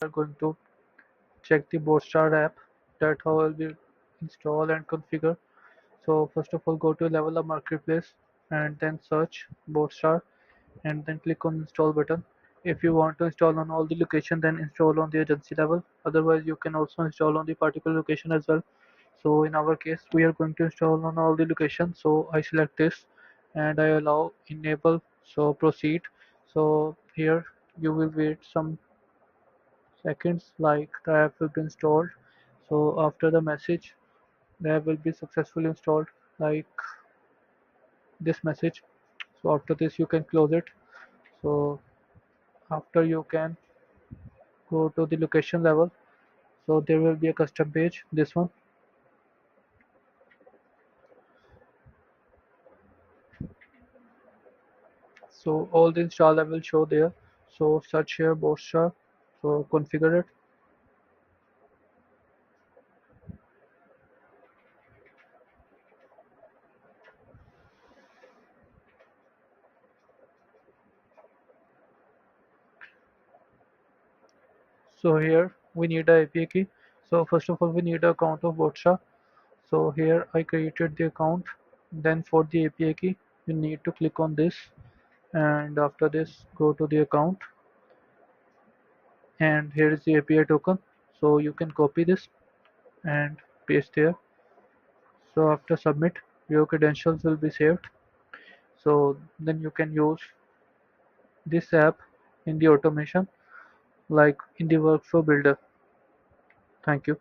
are going to check the Botstar app, that how will be install and configure. So first of all, go to level up marketplace and then search Botstar and then click on install button. If you want to install on all the location, then install on the agency level. Otherwise, you can also install on the particular location as well. So in our case, we are going to install on all the locations. So I select this and I allow enable. So proceed. So here you will wait some seconds like the app will be installed. So after the message, the app will be successfully installed like this message. So after this you can close it. So after you can go to the location level. So there will be a custom page, this one. So all the install I will show there. So search here Botstar. So configure it. So here we need a API key. So first of all we need an account of Botstar. So here I created the account. Then for the API key you need to click on this and after this go to the account and here is the API token. So you can copy this and paste there. So after submit your credentials will be saved. So then you can use this app in the automation like in the workflow builder. Thank you.